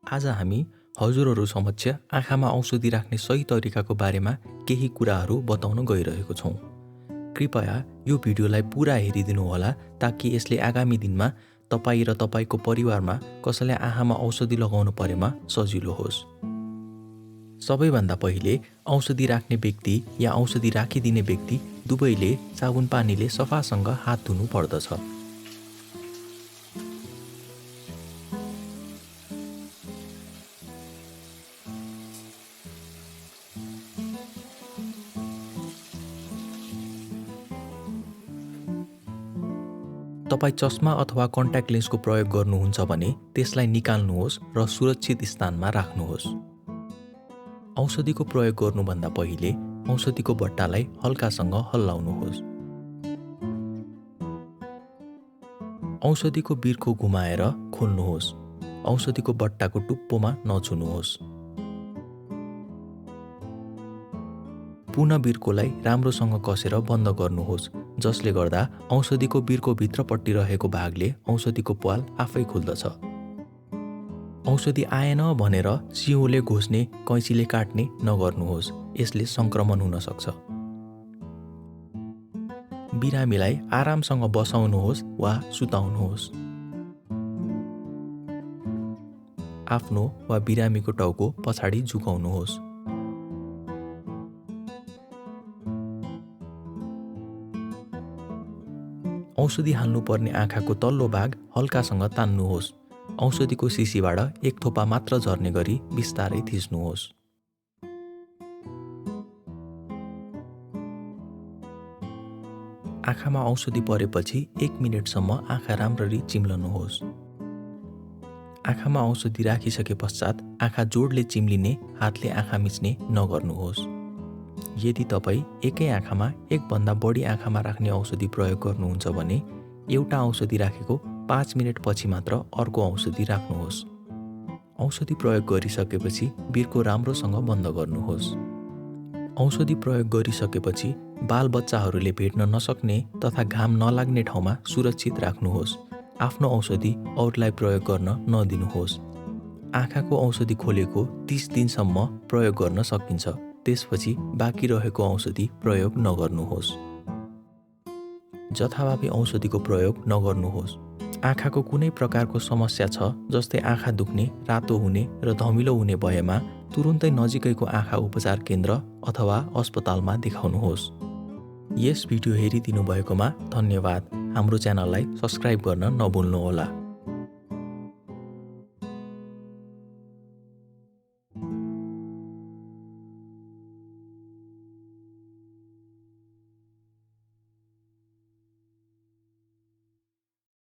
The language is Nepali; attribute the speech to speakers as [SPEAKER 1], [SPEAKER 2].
[SPEAKER 1] आज हामी हजुरहरू समक्ष आँखामा औषधि राख्ने सही तरिकाको बारेमा केही कुराहरू बताउन गइरहेको छौँ। कृपया यो भिडियोलाई पुरा हेरिदिनु होला ताकि यसले आगामी दिनमा तपाईँ र तपाईँको परिवारमा कसैलाई आँखामा औषधि लगाउनु परेमा सजिलो होस्। सबैभन्दा पहिले औषधि राख्ने व्यक्ति या औषधि राखिदिने व्यक्ति दुवैले साबुन पानीले सफासँग हात धुनु पर्दछ। तपाईँ चस्मा अथवा कन्ट्याक्ट लेन्सको प्रयोग गर्नुहुन्छ भने त्यसलाई निकाल्नुहोस् र सुरक्षित स्थानमा राख्नुहोस्। औषधिको प्रयोग गर्नुभन्दा पहिले औषधिको बट्टालाई हल्कासँग हल्लाउनुहोस्। औषधिको बिर्को घुमाएर खोल्नुहोस्। औषधिको बट्टाको टुप्पोमा नछुनुहोस्। पुनः बिर्कोलाई राम्रोसँग कसेर बन्द गर्नुहोस्, जसले गर्दा औषधिको बिर्को भित्रपट्टि रहेको भागले औषधिको प्वाल आफै खुल्दछ। औषधि आएन भनेर सिउँले घोच्ने, कैँचीले काट्ने नगर्नुहोस्, यसले सङ्क्रमण हुन सक्छ। बिरामीलाई आरामसँग बसाउनुहोस् वा सुताउनुहोस्। आफ्नो वा बिरामीको टाउको पछाडि झुकाउनुहोस्। औषधि हाल्नुपर्ने आँखाको तल्लो भाग हल्कासँग तान्नुहोस्। औषधिको सिसीबाट एक थोपा मात्र झर्ने गरी बिस्तारै थिच्नुहोस्। आँखामा औषधि परेपछि 1 मिनेटसम्म आँखा राम्ररी चिम्लनुहोस्। आँखामा औषधि राखिसके पश्चात आँखा जोडले चिम्लिने, हातले आँखा मिच्ने नगर्नुहोस्। यदि तपाईँ एकै आँखामा एकभन्दा बढी आँखामा राख्ने औषधि प्रयोग गर्नुहुन्छ भने एउटा औषधि राखेको 5 मिनेट पछि मात्र अर्को औषधि राख्नुहोस्। औषधि प्रयोग गरिसकेपछि बिर्को राम्रोसँग बन्द गर्नुहोस्। औषधि प्रयोग गरिसकेपछि बालबच्चाहरूले भेट्न नसक्ने तथा घाम नलाग्ने ठाउँमा सुरक्षित राख्नुहोस्। आफ्नो औषधि अरूलाई प्रयोग गर्न नदिनुहोस्। आँखाको औषधि खोलेको 30 दिनसम्म प्रयोग गर्न सकिन्छ। त्यसपछि बाँकी रहेको औषधि प्रयोग नगर्नुहोस्। जथाभावी औषधिको प्रयोग नगर्नुहोस्। आँखाको कुनै प्रकारको समस्या छ, जस्तै आँखा दुख्ने, रातो हुने र धमिलो हुने भएमा तुरुन्तै नजिकैको आँखा उपचार केन्द्र अथवा अस्पतालमा देखाउनुहोस्। यस भिडियो हेरिदिनु भएकोमा धन्यवाद। हाम्रो च्यानललाई सब्स्क्राइब गर्न नभुल्नुहोला।